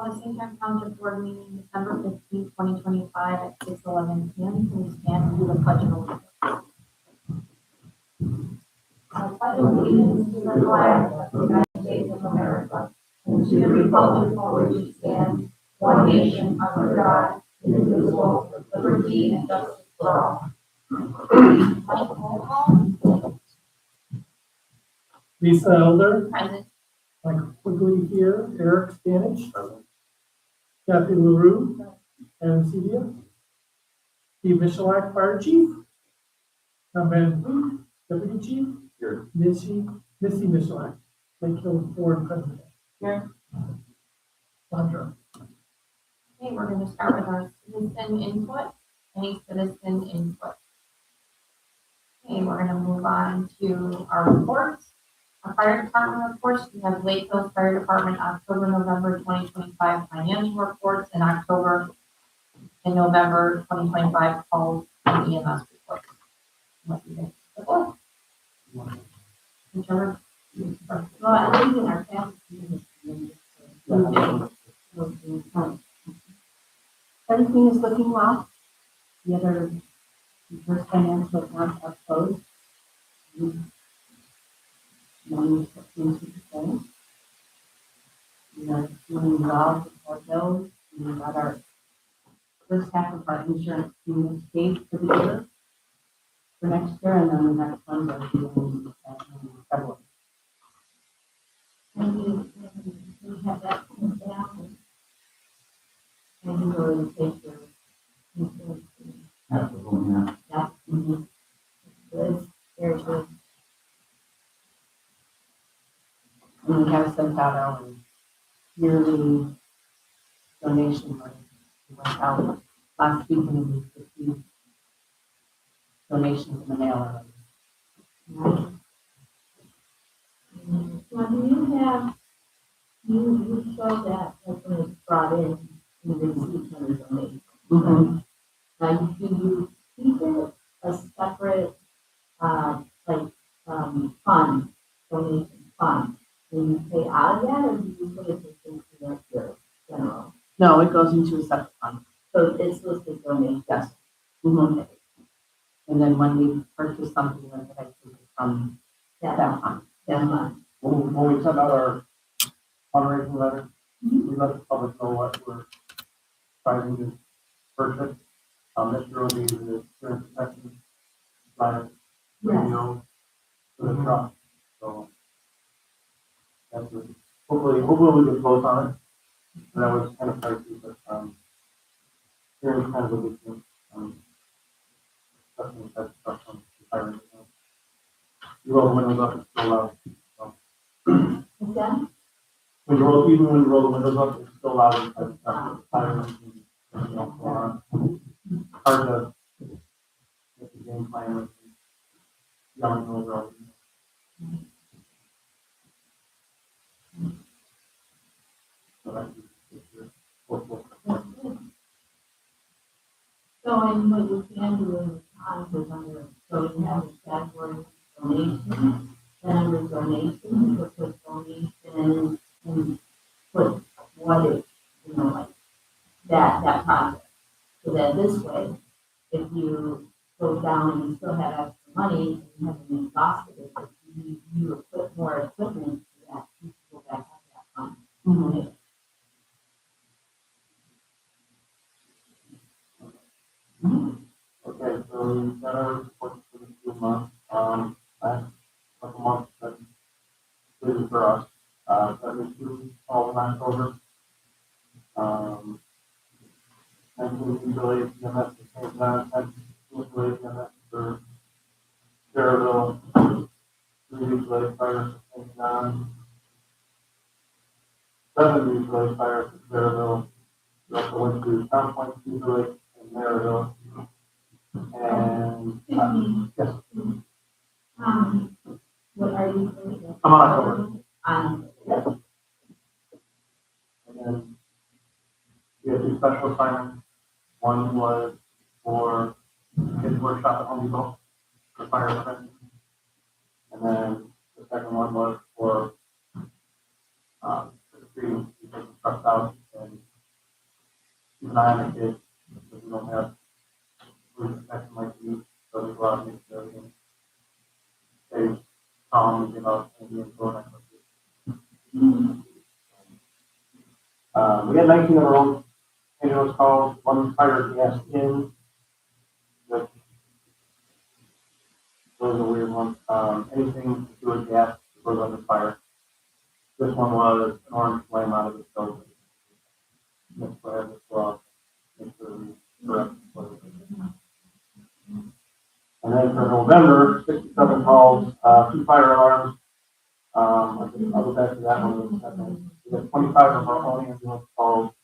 call the St. John Township Board meeting December 15th, 2025 at 6:11 p.m. Please stand and do the pledge of allegiance. I pledge allegiance to the flag of the United States of America and to the republic for which it stands, one nation under God, indivisible, with liberty and justice for all. Lisa Elder, Present. Michael Quigley here, Eric Stanich, Kathy LaRue, Adam Cedia, Steve Michalak, Fire Chief, Tom Van Fleet, Deputy Chief, here. Missy Michalak, Lake Hill Board President. Here. Sandra. Okay, we're going to start with our citizen input. Any citizen input? Okay, we're going to move on to our reports. Our fire department reports. We have Lake Hills Fire Department October, November 2025 financial reports, and October and November 2025 calls and EMS reports. What do you think? Whichever. Well, I think in our past everything is looking well. The other first financial accounts are closed. Money seems to be the we are doing well with our bills. We got our first half of our insurance payments paid for the year for next year, and then the next ones are due in February. And we have that down. And you really take your insurance. Absolutely. Yeah. Mm-hmm. Good. Very good. And we have sent out our yearly donation money. We went out last week and we received donations in the mail. Now, do you have, you show that when it's brought in, you receive some donation. Mm-hmm. Now, do you keep it a separate, fund, donation fund, when you pay out of that, or do you put it just into your general? No, it goes into a separate fund. So it's listed donation? Yes. Mm-hmm. And then when we purchase something, then I take it from that fund. That fund. When we send out our fundraising letter, we let the public know what we're trying to purchase. This year will be the insurance protection line radio for the truck. So that's it. Hopefully we can close on it. And that was kind of pricey, but here is kind of a good thing. Especially that's stuff on the fire. You roll the windows up, it's still loud. So. Is that? Even when you roll the windows up, it's still loud inside the fire and everything else going on. Hard to get the game plan with yelling over all. So that's So, and what you can do in times is under, so you have a category donation, then under donation, you put donation and put what it, like that project. So that this way, if you go down and you still have extra money, and you haven't exhausted it, but you equip more equipment to that, you can go back up that fund. Mm-hmm. Okay, so we've got our report for the 2 months. Last couple months that busy for us. 72 all in October. 19 mutual aid EMS for St. John, 10 mutual aid EMS for Cherville, 3 mutual aid fires for St. John, 7 mutual aid fires for Cherville. We also went to Town Point mutual aid in Maryville. And yes. What are you doing? I'm on October. Yes. And then we had 2 special assignments. One was for kids workshop at Home Depot for fire prevention. And then the second one was for treating take the trucks out and keep an eye on the kids, because we don't have police protection like we need, so we go out and make sure everything stays calm and get out and be in control. We had 19 of our own ambulance calls, one fire gas in, which was a weird one. Anything to do with gas goes under fire. This one was an orange flame out of the stove. That's what I had to go out, make sure we correct what it is. And then for November, 67 calls, 2 fire alarms. I'll go back to that one in a second. We had 25 of our own ambulance calls,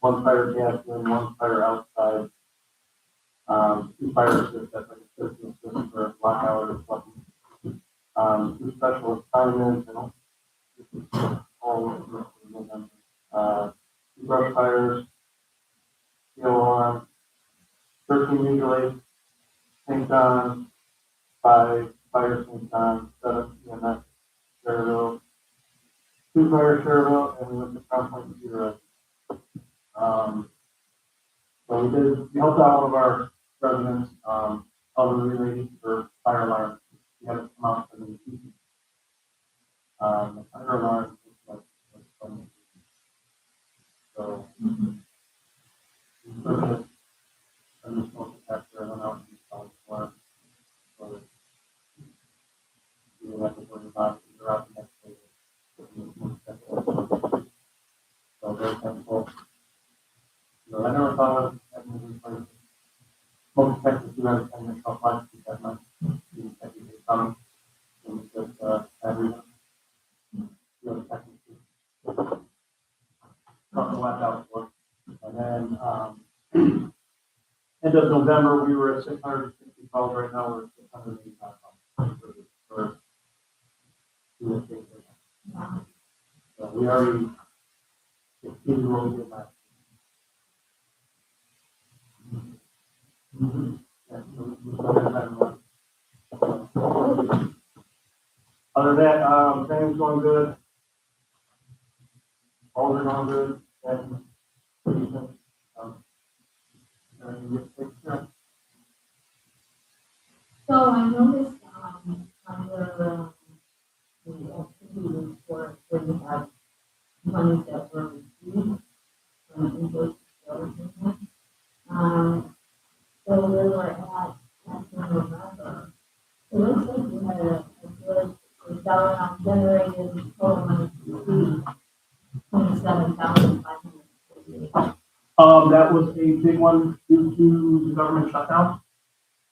1 fire gas in, 1 fire outside, 2 fire assist, that's like a system for blackout or something. 2 special assignments, and all of them. 2 brush fires, steel alarm, 13 usually, St. John's, 5 fire St. John's, 7 EMS, Cherville, 2 fire Cherville, and we went to Crown Point Computer. So we helped out one of our residents, elderly lady for fire alarm. We had to come out for the the fire alarm was funny. So we purchased a new smoke detector and went out and installed the alarm. So we didn't have to worry about it. We were out the next day. So very thankful. So I never thought of having to replace smoke detectors 2 out of 10 years shelf life because my didn't think we could come. So we just everyone. The other techniques. Something left out for. And then end of November, we were at 660 calls. Right now, we're at 685 calls for two days. So we already exceeded what we did last year. Yeah, so we started that one. Other than that, training's going good. All are going good. And So I noticed, under, the activity report, where you have monies that were received from invoices. So we were at November. It looks like you had a good dollar amount generated, total money received, 27,548. that was a big one due to the government shutdown.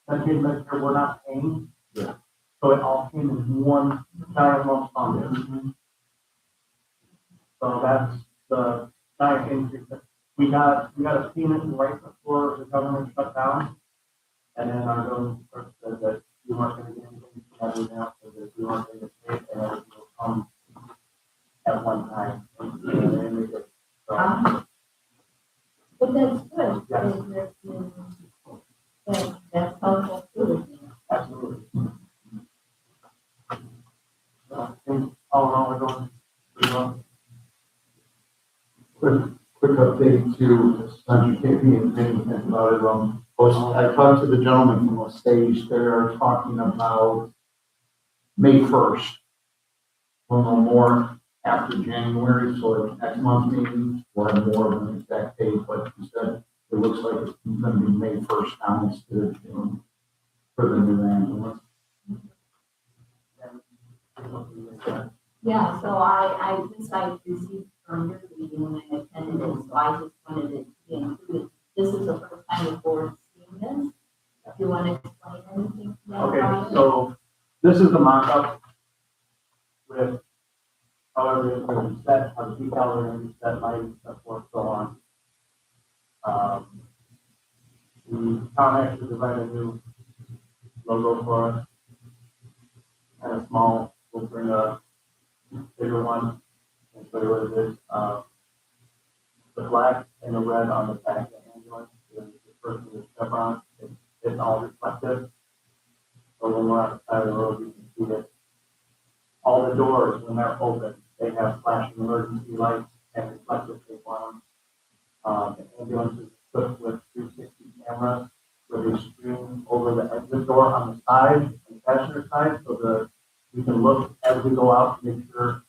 That came back here, we're not paying. Yeah. So it all came in one giant lump sum. So that's the giant increase. We got a payment right before the government shut down. And then our building clerk said that we weren't gonna get anything from that now, so that we weren't gonna pay it, and everything will come at one time. And then we did. So, But that's good. Yes. That's helpful too. Absolutely. So I think all in all, we're going pretty well. Quick update to Township KP and didn't think about it. I talked to the gentleman from the stage. They're talking about May 1st. We'll know more after January, so like next month maybe we'll have more of an exact date, but he said it looks like it's gonna be May 1st now instead of June for the new ambulance. Yeah, so I guess I received from your meeting when I attended it, so I just wanted it to be included. This is the first time the board's seeing this. If you want to explain anything to them about Okay, it? so this is the mock-up with however it's going to be set, how the decals are going to be set, lighting, stuff, what's so on. The town actually designed a new logo for us. Kind of small, we'll bring a bigger one and show you what it is. The black and the red on the back of the ambulance is the person with chevron. It's all reflective. So when we're on the side of the road, you can see it. All the doors, when they're open, they have flashing emergency lights and reflective tape on them. The ambulance is equipped with 360 cameras where they stream over the exit door on the side, on the passenger side, so we can look as we go out to make sure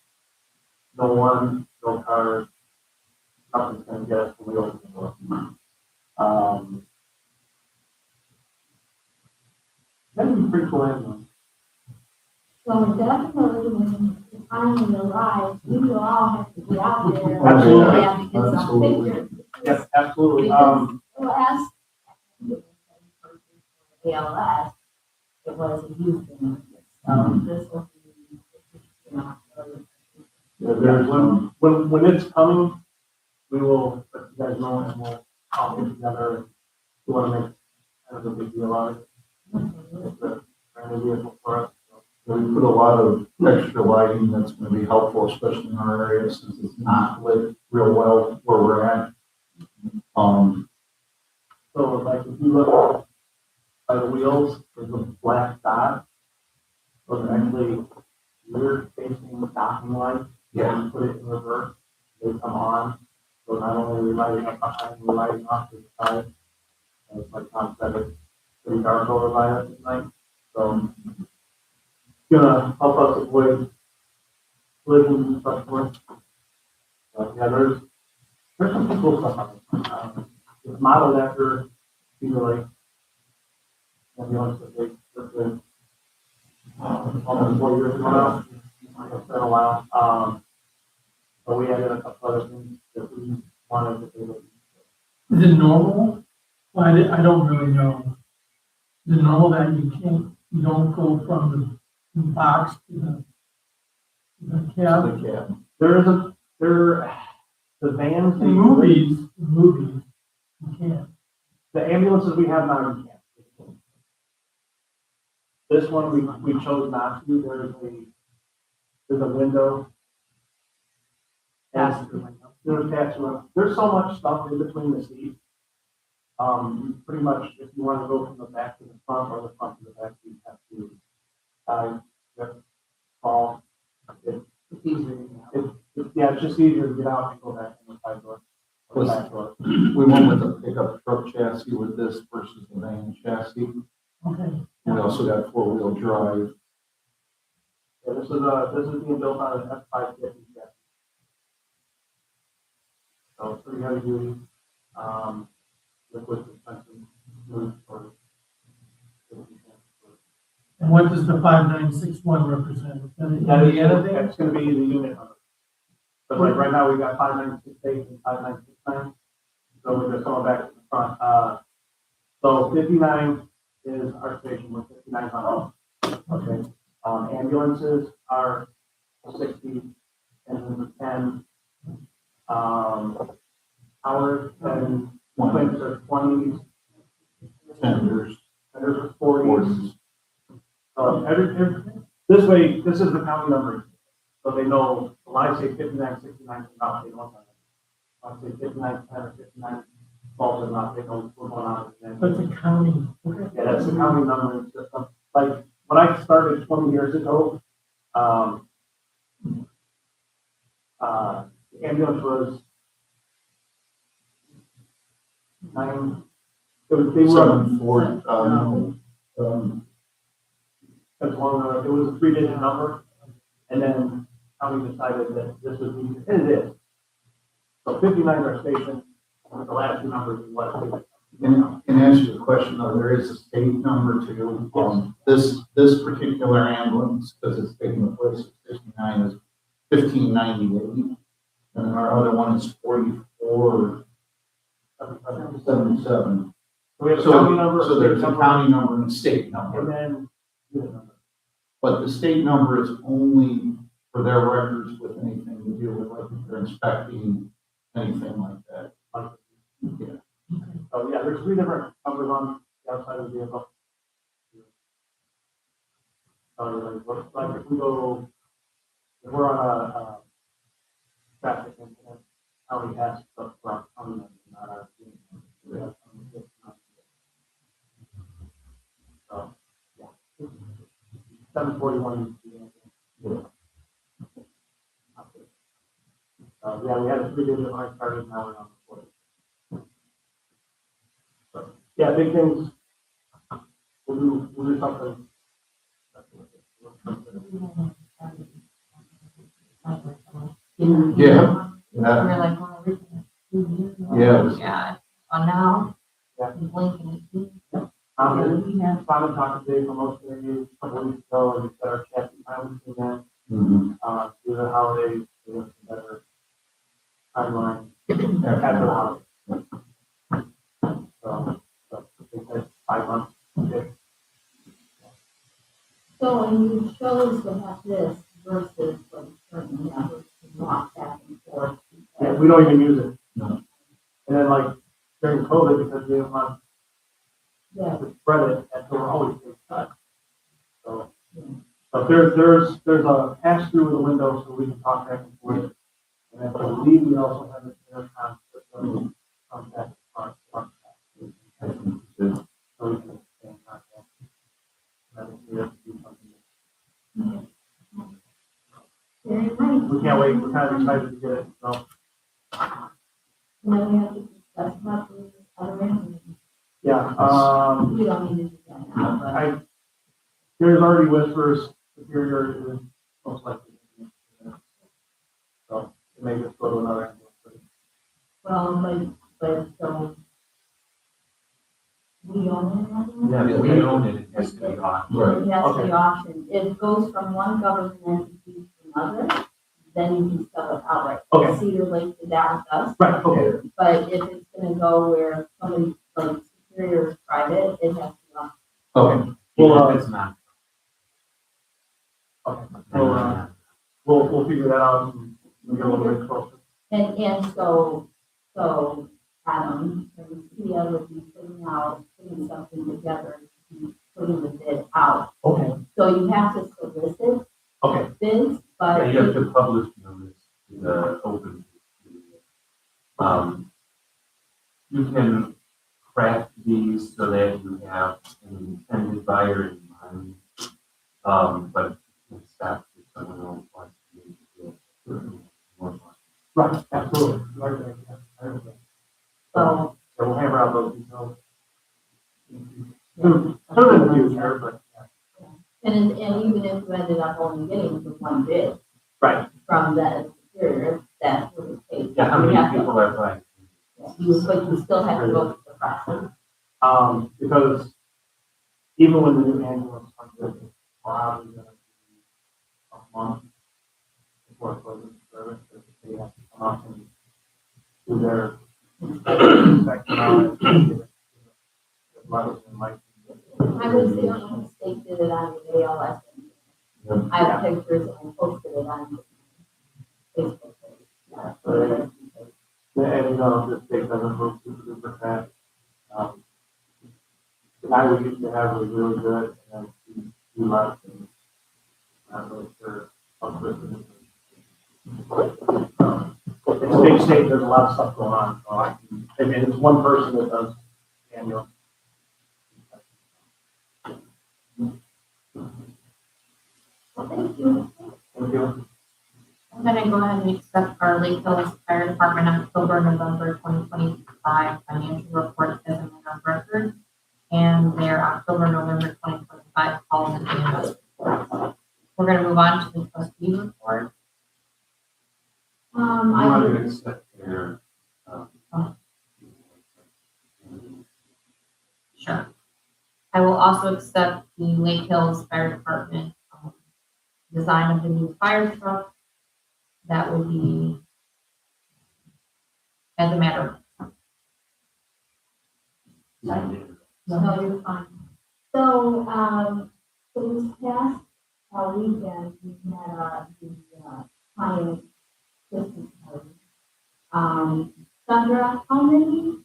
no cars, nothing's gonna get us when we open the door. That'd be pretty cool ambulance. So definitely when you finally arrive, we will all have to get out there. Absolutely. We have to get some Absolutely. pictures. Yes, absolutely. Last ALS, it was a youth thing. So this will be, you know, When it's coming, we will let you guys know and we'll all get together. We want to make kind of a big deal out of it. It's a brand new vehicle for us. So. We put a lot of extra lighting that's gonna be helpful, especially in our area since it's not lit real well where we're at. So like if you look by the wheels, there's a black dot. Those are actually rear facing docking lights. Yeah. You put it in reverse, they come on. So not only are we lighting up behind, we're lighting off to the side. And it's like Tom said, it's pretty dark over by us at night. So it's gonna help us avoid collisions and such forth. But yeah, there's some cool stuff on it. It's modeled after Cedar Lake. Ambulance that they almost 4 years ago now. It's been a while. But we added a couple other things that we wanted to do. Is it normal? Well, I don't really know. Is it normal that you don't go from the box to the cab? Yeah. The vans. In movies, you can't. The ambulances we have now, you can't. This one, we chose not to. There's a window. There's so much stuff in between the seats. Pretty much, if you want to go from the back to the front or the front to the back, you have to fall. It's easier. It's just easier to get out and go back in the side door. Or the back door. We went with a pickup truck chassis with this versus the van chassis. Okay. We also got 4-wheel drive. Yeah, this is being built on an F550 chassis. So it's pretty heavy duty. Liquid suspension, smooth for. And what does the 5961 represent? Is that an Indiana thing? That's gonna be the unit number. But like right now, we got 5968 and 5969. So we're just going back to the front. So 59 is our station with 5900. Okay. Ambulances are 60, and 10. Ours and twins are 20s. Tenders. And there's a 40s. This way, this is the county number. So they know, when I say 5969, not, they don't know. When I say 5910 or 59 12 or not, they know we're going on. That's a county. Okay. Yeah, that's the county number system. Like, when I started 20 years ago, the ambulance was 9, they were, 740, it was a 3-digit number, and then county decided that this was easier, and it is. So 59 is our station, and the last 2 numbers is what. In answer to your question, though, there is a state number too. This particular ambulance, because it's taking the place of 59, is 1598. And our other one is 4477. So we have a county number. So there's a county number and a state number. And then unit number. But the state number is only for their records with anything to do with, like, if they're inspecting anything like that. Yeah. So yeah, there's 3 different numbers on the outside of the vehicle. Like if we go, if we're on a traffic incident, county has stuff for our county number, not our unit number. We have some. So, yeah. 741 is the answer. yeah, we had a 3-digit when I started, now we're on the 4. So, yeah, big things. We'll do something. Yeah. Yeah. Yeah. We're like, well, everything. Yeah. Yeah, on now. Yeah. Blinking. Simon talked to Dave from most of the a couple weeks ago, and we set our chat time with them. Mhm. Through the holidays, we have a better timeline after the holidays. So I think that's 5 months. Okay. So when you chose to have this versus what you currently have, which is walk back and forth. Yeah, we don't even use it. No. And then like during COVID, because we didn't want Yeah, to spread it, and so we're always being cut. So, but there's a pass through the window so we can talk back and forth. And then I believe we also have an intercom system contact front. I think it's good. So we can stay in contact. And I think we have to do something. very nice. We can't wait, we're kind of excited to get it, so. And then we have to discuss about the other end. Yeah, We don't need to do that now, but. there's already whispers, Superior is most likely. So it may just go to another ambulance. Well, but so. We own it. Yeah, we own it, it has to be auctioned. Right. It has to be Okay. auctioned. If it goes from one government entity to another, then you can sell it outright. Okay. Cedar Lake did that with us, Right, okay. but if it's gonna go where somebody, like Superior is private, it has to be auctioned. Okay. Well, If it's not. Okay. We'll figure that out and we'll get a little bit closer. And so Adam and Tia would be putting something together, putting the bid out. Okay. So you have to solicit Okay. bids, but. Yeah, you have to publish notice to the open. You can craft these so that you have an intended buyer in mind. But it's not if someone else wants to do it. Right, absolutely. Right, yeah, I understand. So, So we'll hammer out those details. Soon in the future, but. Yeah. and even if you ended up only getting the one bid Right. from the Superior, that would have paid. Yeah, how You many have to- people are buying? But you still have to go through the process. Because even when the new ambulance comes in, it's probably gonna be a month before it goes into service, because they have to come up and do their inspection on it. Get letters and license. I was the only mistake did it on the ALS. I have pictures and I posted it on Facebook page. Yeah, so and you know, this state doesn't move super fast. The guy we used to have was really good, and then he left, and I'm not really sure how good it is. It's a big state, there's a lot of stuff going on, so and it's one person that does annual. Well, thank you. Thank you. I'm gonna go ahead and accept our Lake Hills Fire Department October, November 2025 financial reports as a matter of record, and their October, November 2025 calls and EMS reports. We're gonna move on to the trustee report. I'm I not would, gonna accept their, Sure. I will also accept the Lake Hills Fire Department design of the new fire truck. That would be as a matter of. no, you're fine. So, so this past weekend, we had the client Christmas party. Sandra, how many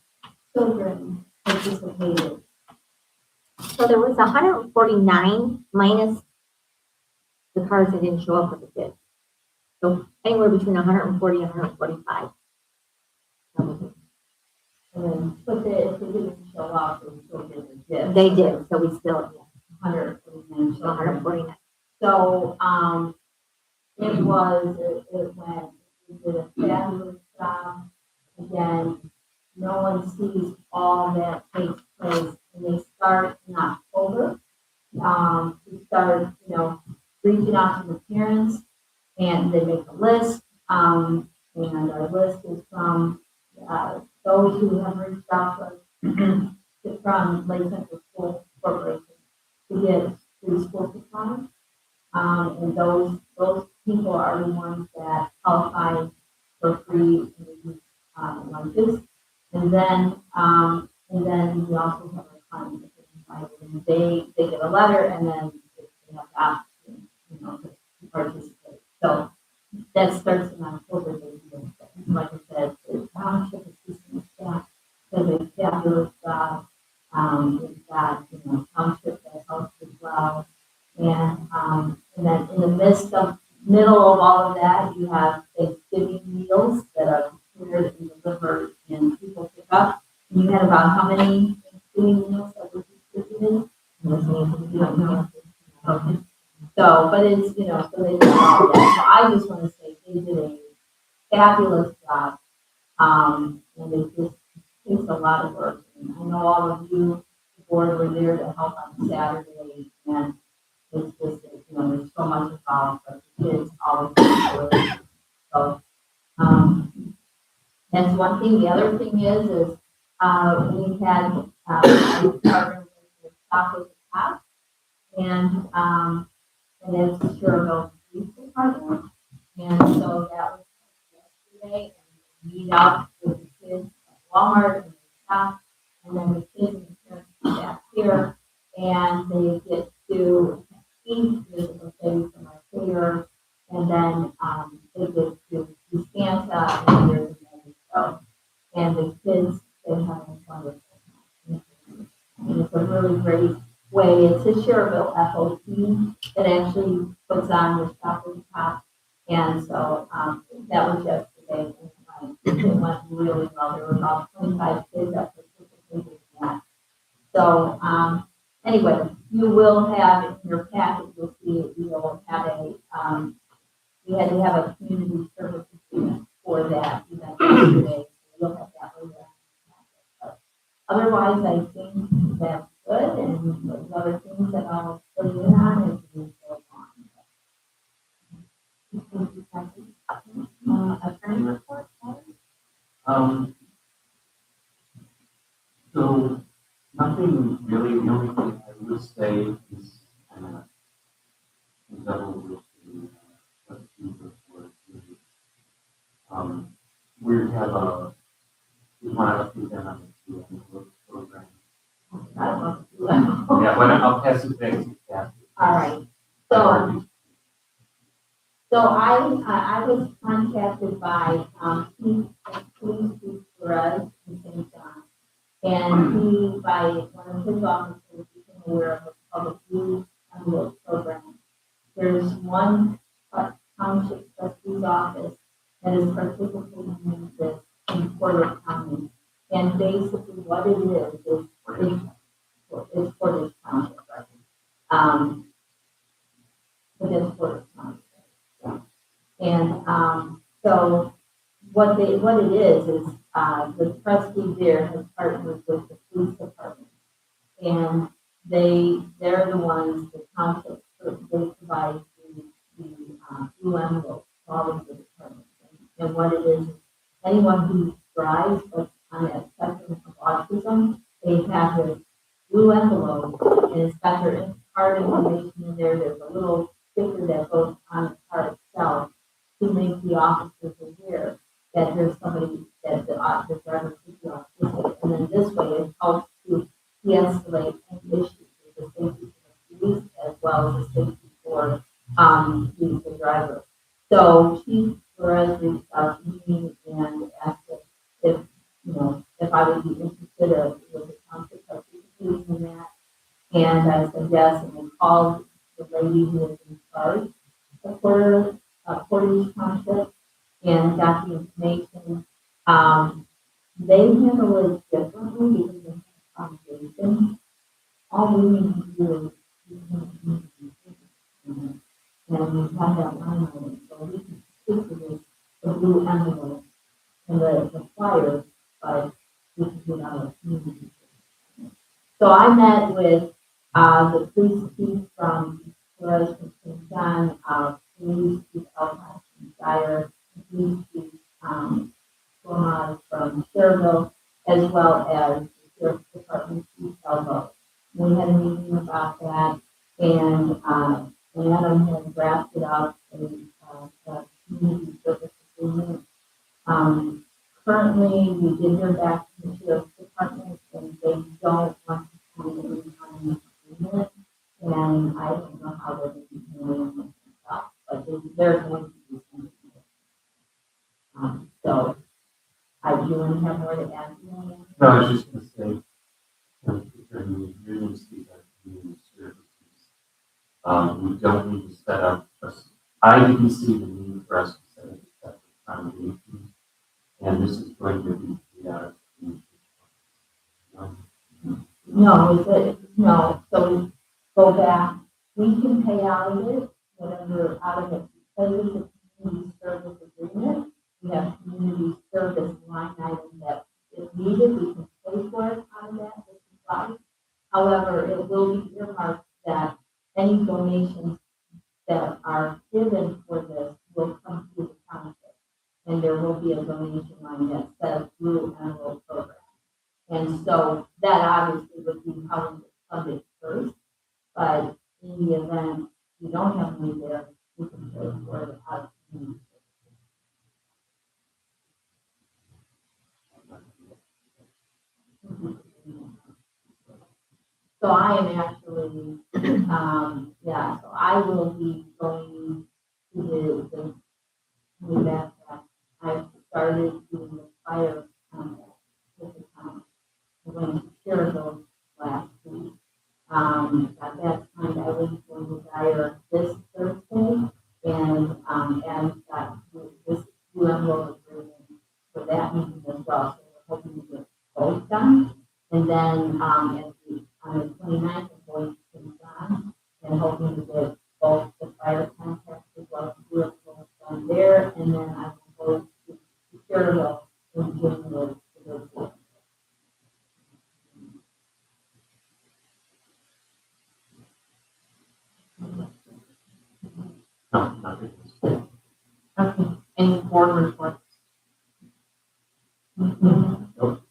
children participated? So there was 149 minus the cars that didn't show up with the kids. So anywhere between 140 and 145. But if they didn't show up, they still did the gifts. They did, so we still, 149 children. 149. So, it went They did a fabulous job. Again, no one sees all that takes place, and they start in October. We start, reaching out to the parents, and they make a list, and our list is from, those who have reached out to us from Lake Central School Corporation to get free school supplies. And those people are the ones that qualify for free lunches. And then we also have our clients that get invited, and they get a letter, and then they have the option, to participate. So that starts in October. Like I said, the township assistant staff does a fabulous job. We've got, township that helps as well. And then in the middle of all of that, you have Thanksgiving meals that are prepared and delivered and people pick up. And you had about how many Thanksgiving meals that were distributed? You don't know. Okay. So, but it's, so they did all that. So I just want to say they did a fabulous job. And it just takes a lot of work. And I know all of you, the board, were there to help on Saturday, and it's just, there's so much involved, but the kids always do it. So, that's one thing. The other thing is we had, partnered with Stop with the Cop, and it's Sherville Police Department. And so that was yesterday, and we meet up with the kids at Walmart and the shop, and then the kids and the parents come back here, and they get to eat physical things from our caterer, and then they get to see Santa and there's a magic show. And the kids, they have a wonderful time. And it's a really great way. It's a Sherville FOP that actually puts on the Shop with the Top. And so that was yesterday. And it went really well. There were about 25 kids that participated in that. So anyway, you will have in your packet, you'll see we will have we had to have a community service agreement for that event yesterday. So you'll have that later. But otherwise, I think that's good. And there's other things that I'll fill you in on as we go on. Attorney report. So nothing really, the only thing I would say is double with the trustees report. We have we want to update them on the two program. Yeah, but I'll pass it back to Kathy. All right. So I was contacted by Police Chief Perez in St. John, and he, by one of his officers, became aware of a public use envelope program. There's one township trustee's office that is participating in this in Porter County, and basically what it is it's Porter Township, right? It is Porter Township. And so what it is the trustee there has partnered with the police department, and they're the ones, the township, they provide the blue envelope to all of the departments. And what it is anyone who drives but on that spectrum of autism, they have this blue envelope, and it's got their card information in there. There's a little sticker that goes on the card itself to make the officers aware that there's somebody that the driver could be autistic. And then this way it helps to de-escalate any issues with the safety for the police as well as the safety for the driver. So Chief Perez reached out to me and asked if I would be interested with the township participating in that. And I said yes, and they called the lady who is in charge of Portage Township and got the information. They handle it differently because of the foundation. All we need to do is and we have that line item, so we can speak to this, the blue envelope and the flyer, but this is without a community. So I met with, the police chief from Flores from St. John, police chief Elmhurst from Dyer, police chief, Gomez from Cherville, as well as the sheriff's department chief Elmo. We had a meeting about that, and, Adam had drafted up a community service agreement. Currently, we did hear back from the sheriff's department, and they don't want to sign any kind of agreement, and I don't know how they're going to be handling it, but they're going to do something. So, do you want to have more to add? No, I was just gonna say, during the agreements, these are community services. We don't need to set up, I didn't see the need for us to set up a separate foundation. And this is going to be paid out of community. No, is it, no, so we go back, we can pay out of it, whatever, out of it, because it's a community service agreement. We have community service line item that if needed, we can pay for it out of that, this is right. However, it will be earmarked that any donations that are given for this will come through the township. And there will be a donation line that says Blue Envelope Program. And so that obviously would be how we would fund it first. But in the event you don't have money there, we can pay for it out of community. So I am actually, so I will be going to the way back. I started doing the fire contract with the town. I went to Cherville last week. At that time, I was going to hire this Thursday, and got this UMO agreement for that meeting as well. So we're hoping to get both done. And then, on the 29th, I'm going to St. John and hoping to get both the fire contracts as well as the UMO done there. And then I will go to Cherville in January to go to. No, not this. Okay, any board reports? Nope.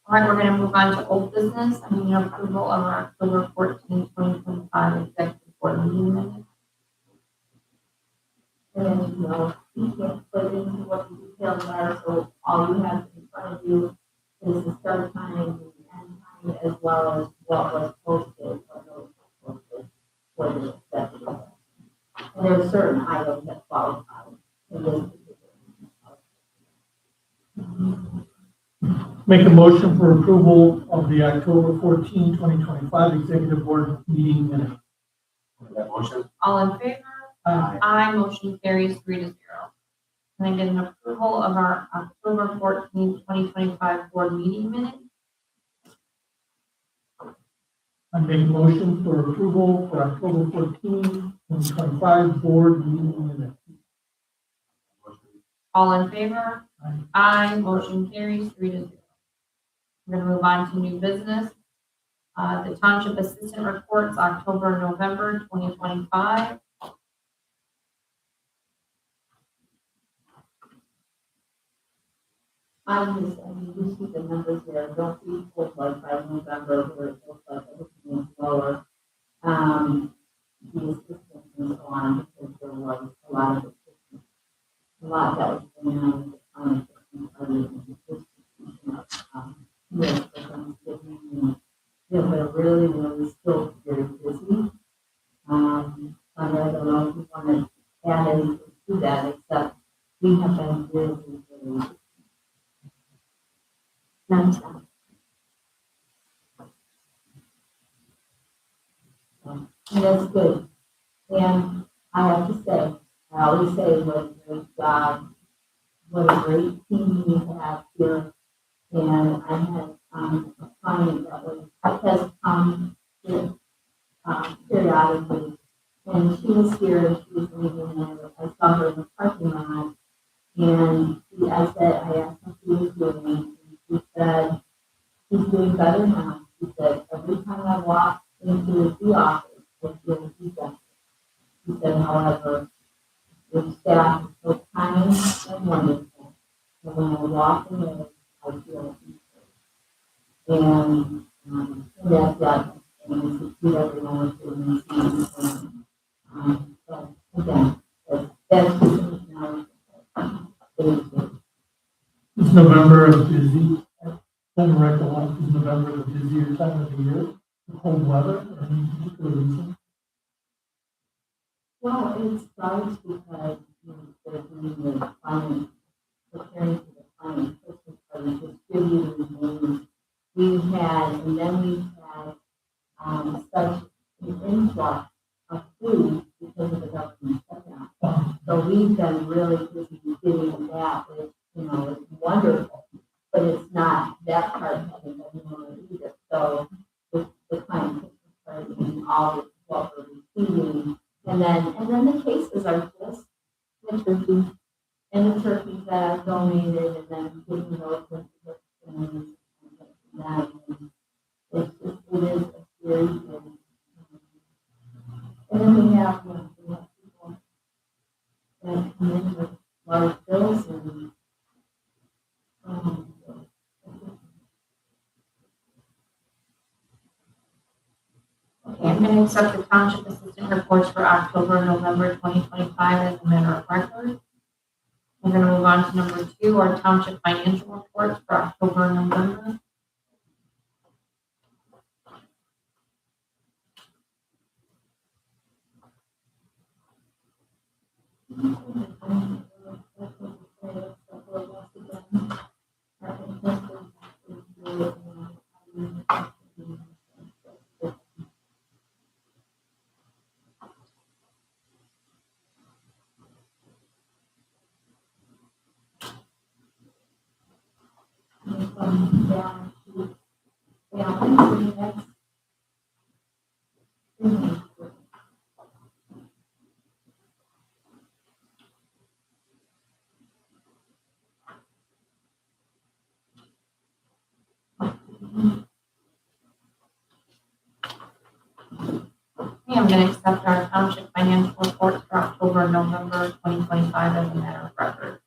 All right, we're gonna move on to old business. I need approval of our October 14, 2025 executive board meeting minutes. And, you can't put into what the details are, so all you have in front of you is the start time and the end time, as well as what was posted, what was posted for the executive. And there are certain items that qualify in this particular. Make a motion for approval of the October 14, 2025 executive board meeting minutes. That motion? All in favor? Aye. Aye, motion carries 3-0. Can I get an approval of our October 14, 2025 board meeting minutes? I make a motion for approval for October 14, 2025 board meeting minutes. All in favor? Aye. Aye, motion carries 3-0. We're gonna move on to new business. The Township Assistant Reports, October, November 2025. You see the numbers there, don't be told like by November where it looks like everything is lower. The assistants and so on, because there was a lot of assistance, a lot that was going on with the township and other institution of, yes, for Thanksgiving, and they're really, really still very busy. I don't know if you want to add anything to that, except we have been really, really nonstop. and that's good. And I have to say, I always say what a great job, what a great team we have here. And I had a client that has come here periodically, and she was here and she was leaving, and I saw her in the parking lot, And I asked him how he was doing, and he said, he's doing better now. He said, every time I walk into the office, I feel he's better. He said, however, the staff is so kind and wonderful. And when I walk in, I feel peaceful. And that's that. And we should treat everyone with dignity. So again, that's just now. Is November a busy, don't recollect, is November the busier time of the year? The cold weather or any particular reason? Well, it starts because, they're doing the final, preparing for the final Christmas party, distributing things. And then we had, such an influx of food because of the government shutdown. So we've been really busy getting that, which, is wonderful, but it's not, that part hasn't been normal either. So with the kind of Christmas party and all of what we're receiving, and then the cases are just the turkey and the turkeys that I've donated, and then giving those to the families and that. And it's just, it is a very good. And then we have people that come in with large bills and, Okay, I'm going to accept the township assistant reports for October and November 2025 as a matter of record. We're going to move on to number 2, our township financial reports for October and November. Okay, I'm going to accept our township financial reports for October and November 2025 as a matter of record.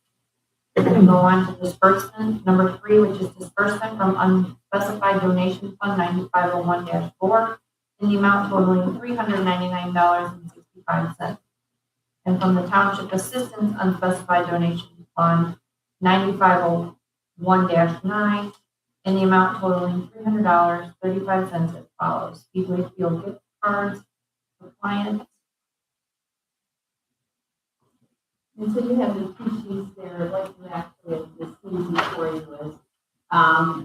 We're going to go on to disbursement, number 3, which is disbursement from unspecified donation fund 9501-4 in the amount totaling $399.65. And from the township assistance unspecified donation fund 9501-9 in the amount totaling $300.35 as follows. Speedway Field gift cards for clients. And so you have the 2 sheets there, what you actually, the easy for you is,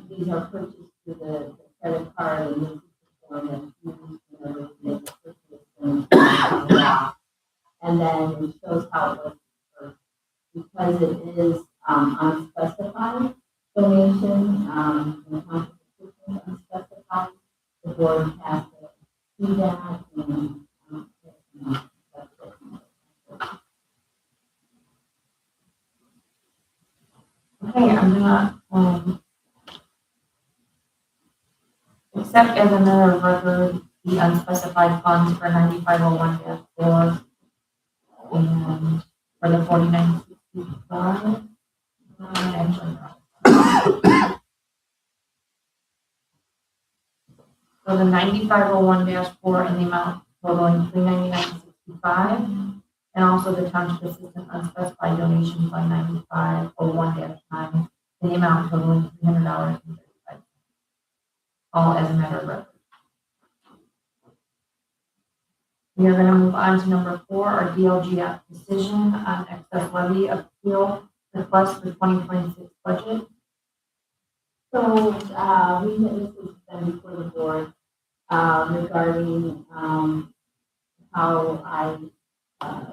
these are purchased through the credit card, and this is the form that's used whenever you make a purchase and then it shows how it was dispersed. Because it is unspecified donation, the township assistance unspecified, the board has to see that and, that's it. Okay, I'm gonna accept as a matter of record the unspecified funds for 9501-4 and for the 4965. Actually, no. For the 9501-4 in the amount totaling $399.65, and also the township assistant unspecified donation fund 9501-9 in the amount totaling $300.35. All as a matter of record. We are going to move on to number 4, our DLG decision on excess levy appeal request for 2026 budget. So, this has been before the board, regarding, how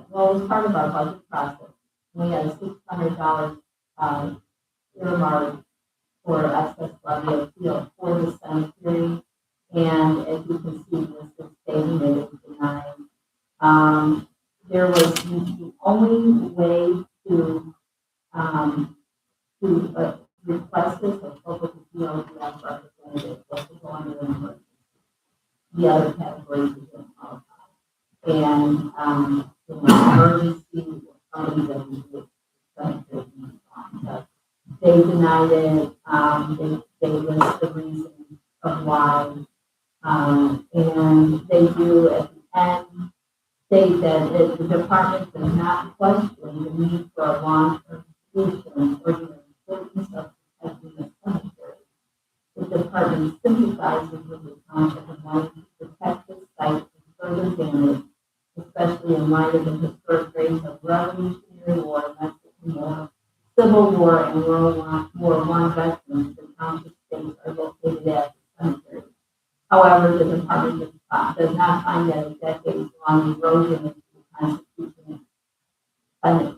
well, as part of our budget process, we had a $600, earmarked for excess levy appeal for the cemetery. And as you can see, this is stating that it was denied. There was the only way to to request this, or public appeal, the representative, was to go under the other categories we didn't qualify. And, emergency, somebody that we would, but they denied it, they list the reason of why. And they do at the end state that the department does not question the need for a long-term solution or the importance of protecting the cemetery. The department sympathizes with the township and wants to protect the site from further damage, especially in light of the historic rates of Revolutionary War, Mexican War, Civil War, and World War I veterans. The township states are located at the cemetery. However, the department does not find that a decades-long erosion of the Constitution, a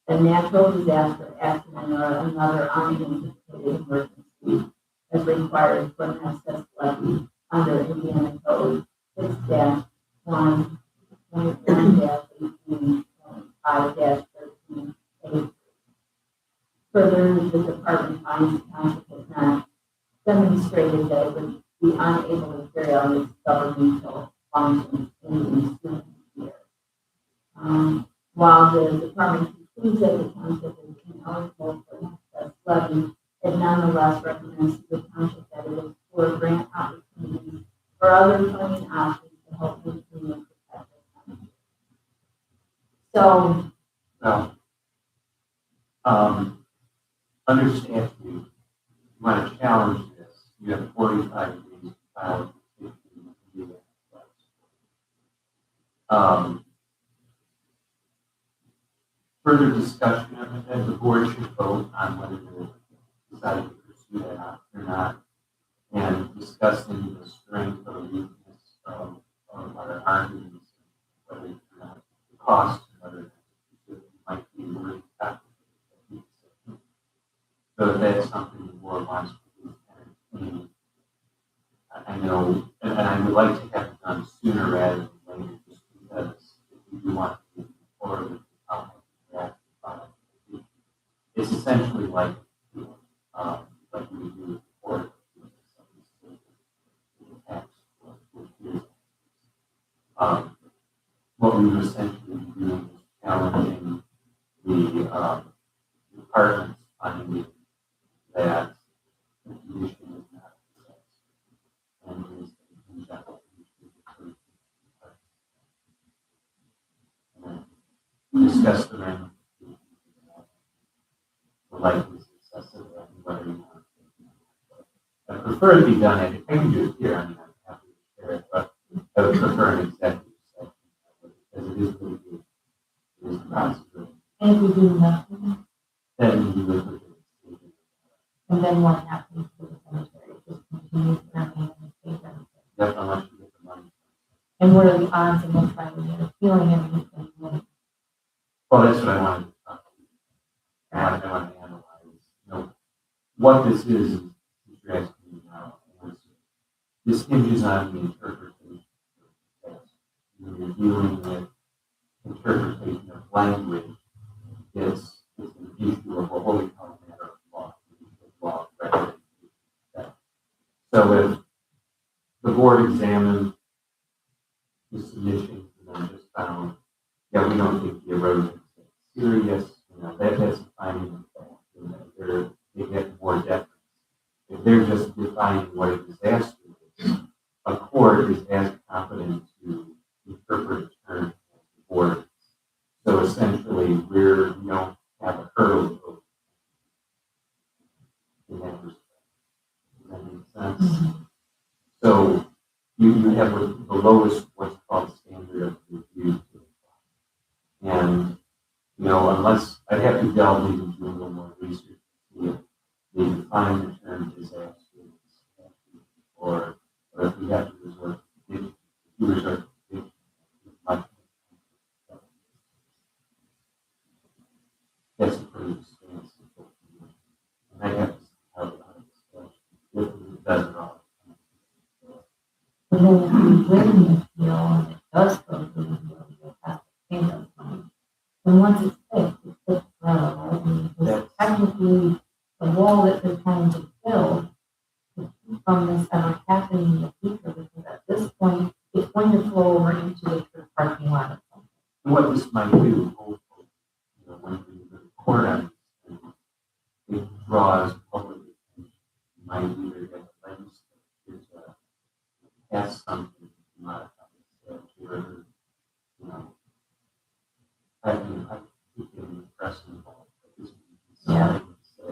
natural disaster, accident, or another unanticipated emergency as required for an excess levy under Indiana Code 6-1-18.5-13. Further, the department finds the township has not demonstrated that it would be unable to carry out its governmental functions in the ensuing year. While the department concludes that the township is ineligible for an excess levy, it nonetheless recommends to the township that it explore grant opportunities or other funding options to help maintain and protect the township. So, Well, understand you want to challenge this. You have 45 days to file a petition to do that. Further discussion of it, and the board should vote on whether to decide to pursue that or not, and discussing the strength or weakness of our arguments, whether or not the cost, whether it might be worth it. So if that's something the board wants to entertain, I know, and I would like to have it done sooner rather than later, just because if we do want to move forward with the topic, it's essentially like we do with the board, tax, what we would essentially be doing is challenging the department's finding that the condition is not assessed and is in general discuss the ramifications of the likely success of that and whether you want to. I prefer it be done, I can do it here, I mean, I'm happy to share it, but I would prefer an executive session because it is really good. It is a possibility. and we do nothing, Then you would look at it. and then what happens to the cemetery? It just continues to remain in the state cemetery. Yep, unless you get the money. And what are the odds of us finding an appealing and reaching? Well, that's what I wanted to talk about. I want to analyze, what this is you're asking me now. This hinges on the interpretation of text. When you're dealing with interpretation of language, it's an issue of what we call a matter of law, rather than text. So if the board examined the submission and then just found, yeah, we don't think the erosion is serious, that's a finding of fact. They get more deference. If they're just defining what a disaster is, a court is as competent to interpret a term as the board is. So essentially, we don't have a hurdle over in that respect. Does that make sense? Mm-hmm. So you have the lowest, what's called standard of review. And, unless I'd have to delve into a little more research to see if they define the term disaster or if we have to resort to division, that's a pretty expansive definition. And I have to see how it does it all. But then if you win the appeal and it does go through the appeal, you'll have to pay those money. And once it's fixed forever, right? I mean, That's the wall that they're trying to build to keep from this ever happening in the future, because at this point, it's going to flow over into the church parking lot at some point. What this might do, hopefully, when we record on this, it draws public attention. It might either get the legislature to pass something to modify the statute, or, I keep getting the press involved. But this would be Yeah. say,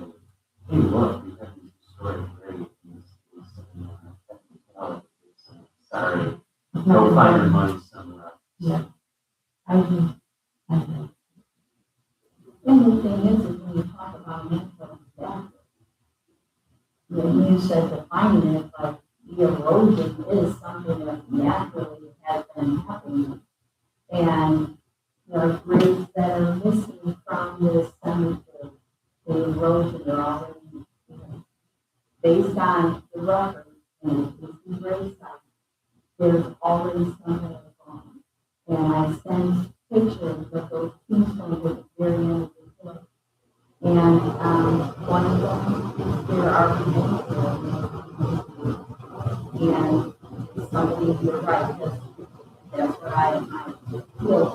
hey, look, we have these historic grades, and this is, technicality. Sorry, go find your money somewhere else. Yeah. I agree. And the thing is when you talk about natural disasters, you said defining it, but the erosion is something that naturally has been happening. And there are grades that are missing from this cemetery. The erosion are already, based on the record and the grade size, there's already some that are gone. And I sent pictures of those tombstones at the very end of the hill. And one of them, there are remains there. And somebody, you're right, that's what I feel,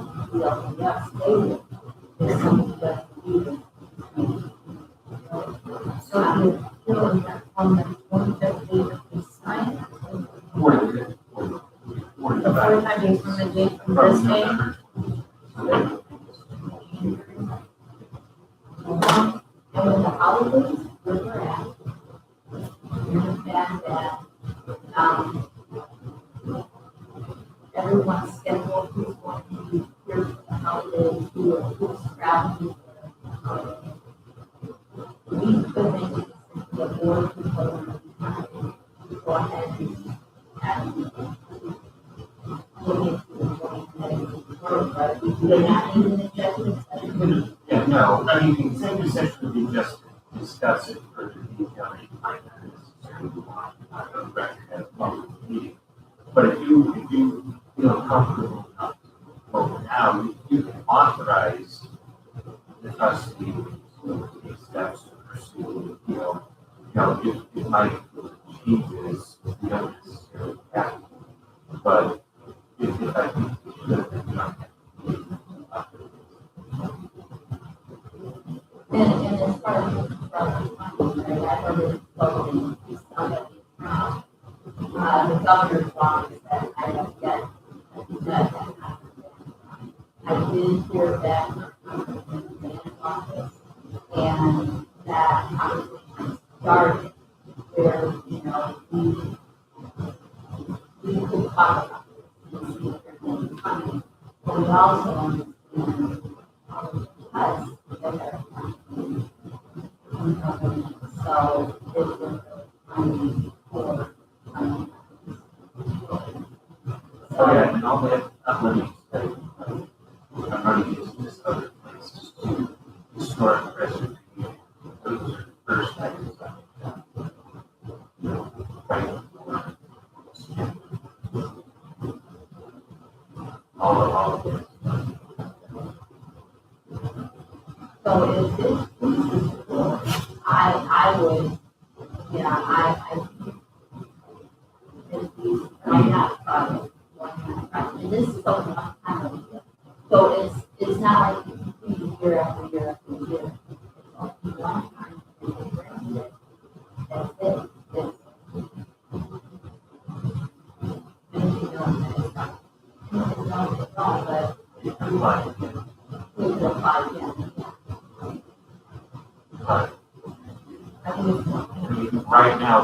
yes, stated. There's something that you So you feel that on the 25th day of the sign, the 45 days from the date from this day, and when the holidays, where we're at, and the fact that, everyone's schedule who's going to be here for the holidays, who's traveling for the holidays. We could make it the board people go ahead and look into the point that it's but not even the judgment. Yeah, no, I mean, the executive session would be just to discuss it further detail, and you might not necessarily want on the record as a public meeting. But if you feel comfortable enough to vote now, you can authorize the trustee to take steps to pursue, if Mike changes, you don't necessarily have to. But if I think we should, then you don't have to. And as far as I've already spoken to somebody from the governor's office that I don't get that. I did hear back from the mayor's office, and that conversation started where, we could talk about this and see if there's any funding. But we also understand us that are so it's funding for Oh, yeah, and all that, let me say, I'm already using this other place just to historic preservation. Those are the first items I right. All of it. So if this pleases the board, I would, I if these, I'm not project, and this is a long time ago. So it's not like you do year after year after year. It's only one time. That's it. It's, anything else that is not. It's not, but we can apply again. But I think it's one. I mean, right now,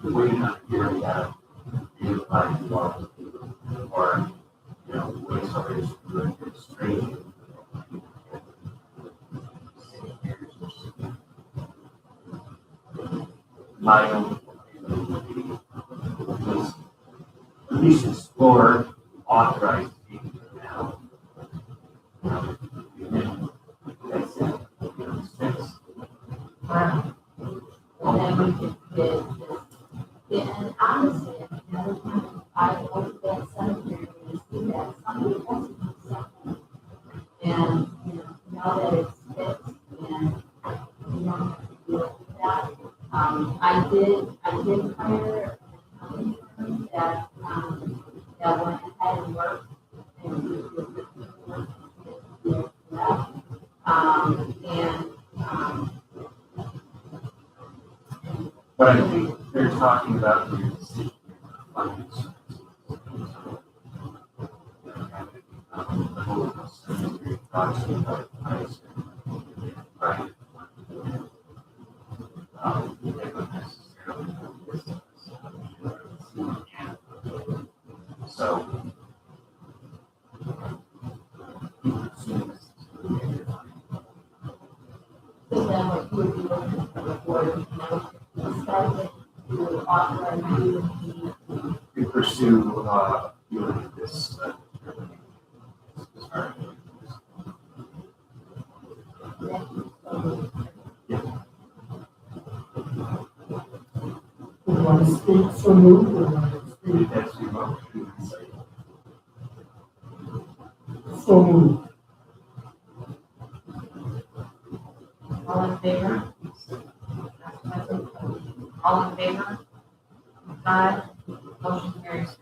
we're waiting on a year, we have to apply to law, or, wait for it to do administration. My own opinion would be, at least explore, authorize taking it now. That's it. Six. Wow. And then we could get this, and honestly, every time I go to that cemetery, and see that somebody has to do something. that, that went ahead and worked. And But I think they're talking about the decision funding. The whole cemetery project about price. Right. They don't necessarily have this. So. So then what you would be looking for the board, start with to authorize you We pursue, doing this, Do you want to state so moved, or want to state that's the motion. so moved? All in favor? All in favor? Aye. Motion carries 3-0.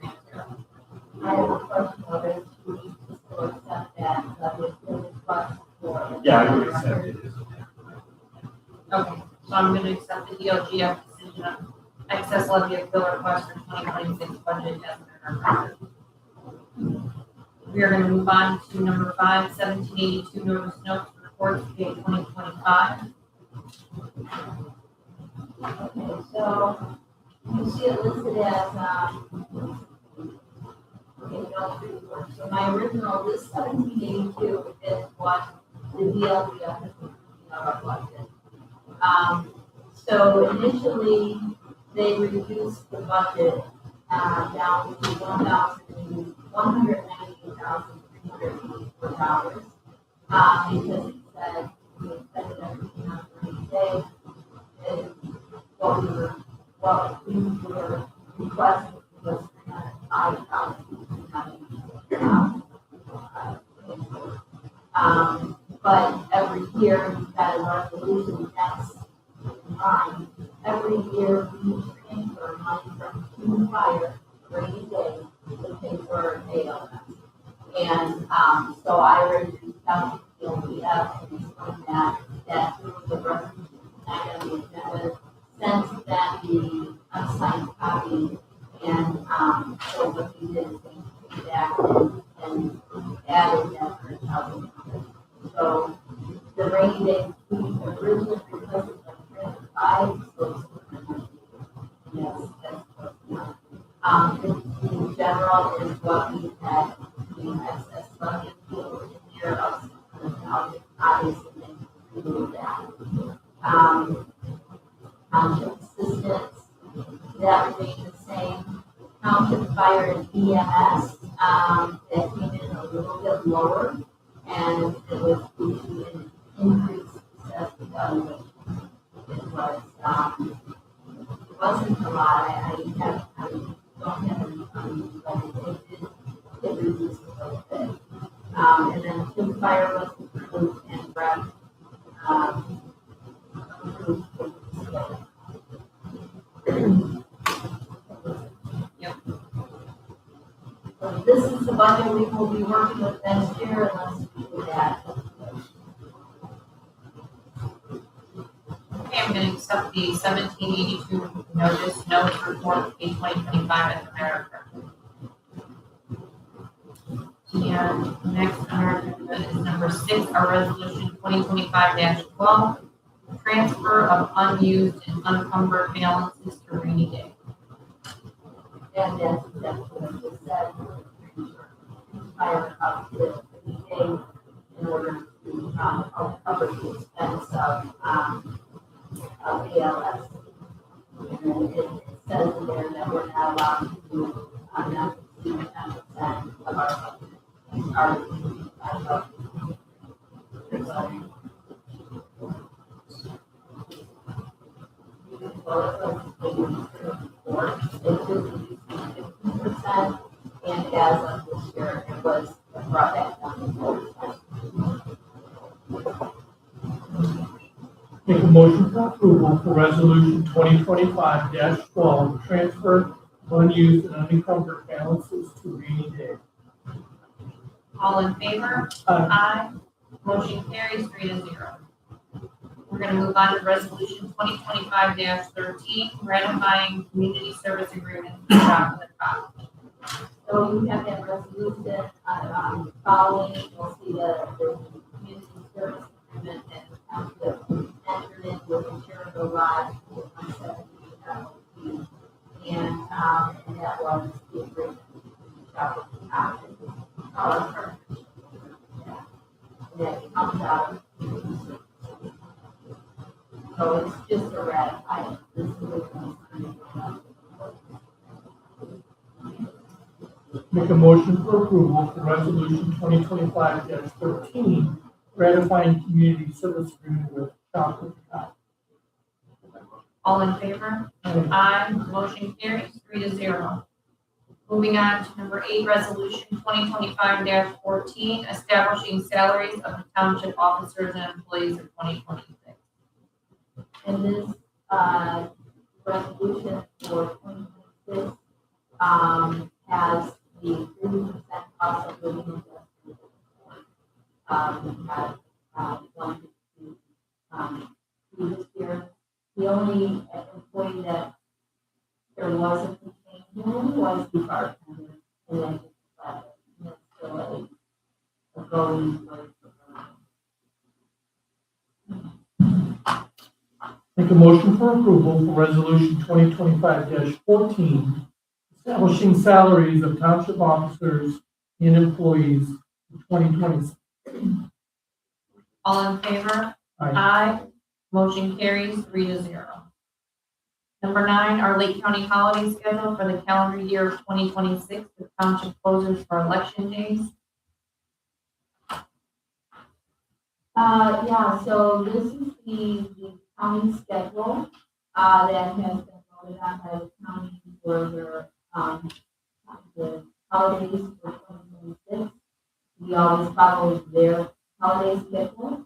I have a question of it, we need to still accept that, the request for. Yeah, I would accept it. Okay, so I'm gonna accept the DLGF decision of excess levy appeal request for 2026 budget as presented. We are gonna move on to number 5, 1782 notice notes for courts paid 2025. Okay, so you see it listed as, okay, no, report. So my original, this 1782 is what the DLGF has been our budget. So initially, they reduced the budget, down to $198,384, because it said we expended everything on 30 days. And what we were requesting was $5,000. But every year, we've got a resolution that's every year we transfer money from to fire rainy day to pay for ALS. And, so I already reached out to DLGF and explained that there was a resolution tonight on the agenda. Since then, the unsigned copy, and, so what we did is we came back and added that $100,000. So the rainy day, we originally requested like 5, so yes, that's in general is what we had, the excess money in there of obviously they remove that. Township assistance, that remained the same. Township fire and EMS, that came in a little bit lower, and it was due to an increased assessed evaluation. It was, it wasn't a lot, I don't have any, but it reduced a little bit. And then two fire was approved and rec, approved. Yep. So this is the budget we will be working with next year unless we do that. Okay, I'm gonna accept the 1782 notice report page 2025 as a matter of record. And next on our agenda is number 6, our resolution 2025-12, transfer of unused and unencumbered balances to rainy day. And that's what I just said. Fire up the day in order to cover the expense of ALS. And it says in there that we're not allowed to do not to exceed 10% of our budget. And as of this year, it was brought back down to 4%. Make a motion for approval for resolution 2025-12, transfer of unused and unencumbered balances to rainy day. All in favor? Aye. Motion carries 3-0. We're gonna move on to resolution 2025-13, ratifying community service agreement with Chocolate Cop. So you have that resolution, following, you'll see the community service agreement that the township entered into with insurance garage with 170 and that was the agreement between Chocolate Cop and our partnership. That comes out of community service. So it's just a ratify. This is Make a motion for approval for resolution 2025-13, ratifying community service agreement with Chocolate Cop. All in favor? Aye. Motion carries 3-0. Moving on to number 8, resolution 2025-14, establishing salaries of the township officers and employees of 2026. And this, resolution for 2026, has the 3% cost of living adjustment. We had, one, previous year. The only employee that there wasn't a change in was the bartender, and then it's still a going rate. Make a motion for approval for resolution 2025-14, establishing salaries of township officers and employees for 2026. All in favor? Aye. Aye. Motion carries 3-0. Number 9, our Lake County holiday schedule for the calendar year of 2026. The township closes for election days. Yeah, so this is the county schedule, that has been voted on by the county for their, the holidays for 2026. We always follow their holiday schedule.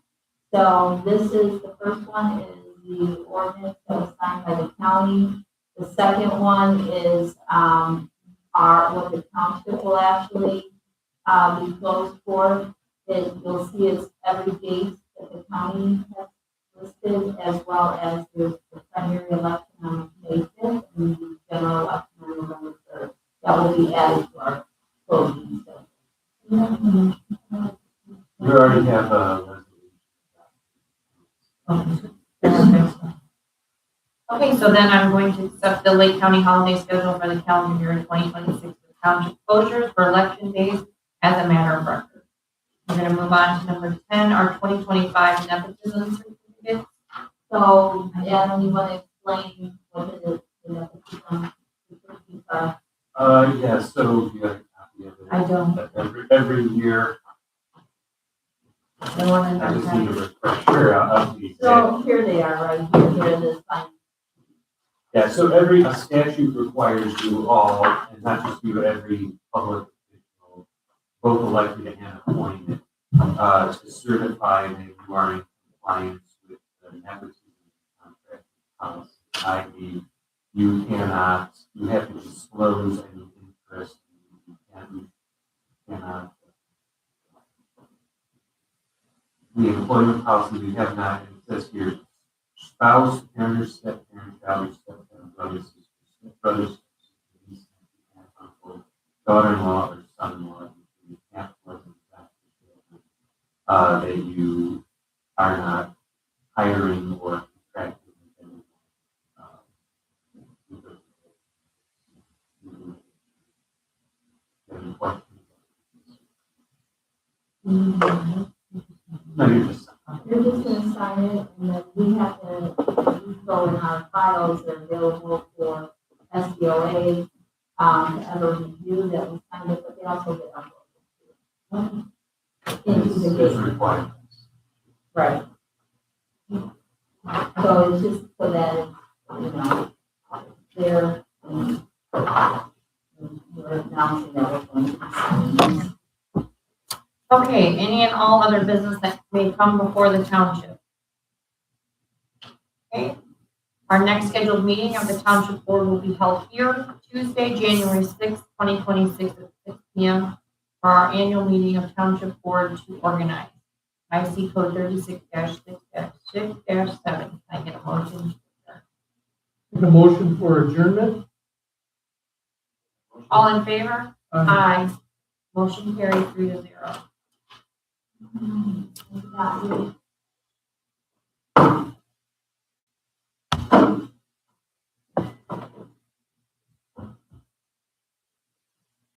So this is, the first one is the ordinance that was signed by the county. The second one is, what the township will actually, be closed for. You'll see it's every date that the county has listed, as well as the primary election on May 5th and the general election on November 3rd. That will be added to our closing schedule. We already have a Okay, so then I'm going to accept the Lake County holiday schedule for the calendar year 2026 with township closures for election days as a matter of record. We're going to move on to number 10, our 2025 nepotism certificates. So, Adam, you want to explain what it is, the nepotism certificates are? Yeah, so you got a copy of it. I don't. Every year, No one in I just there. need a refresher of the. So here they are, right here, they're the sign. Yeah, so every, a statute requires you all, and not just you, every public official, both elected and appointed, to certify that you are in compliance with the nepotism contract policy. I.e., you have to disclose any interest, you cannot. The employment policy, we have not, it says here, spouse, parent, step-parent, child, step-parent, brothers, sisters, brothers, sisters, aunt, uncle, daughter-in-law, or son-in-law, you can't pleasant that you are not hiring or contracting with anyone. Any questions? No, you're just. You're just gonna sign it, and then we have to, these go in our files, they're available for SBOA, to ever review that we signed it, but they also get uploaded. Into the It's data. required. Right. So it's just so that, you know, they're, we're announcing that we're going to be signing these. Okay, any and all other business that may come before the township. Okay, Our next scheduled meeting of the Township Board will be held here Tuesday, January 6th, 2026 at 6 p.m. for our annual meeting of Township Board to organize. IC code 36-6-6-7. Can I get a motion? Make a motion for adjournment. All in favor? Aye. Aye. Motion carried 3-0.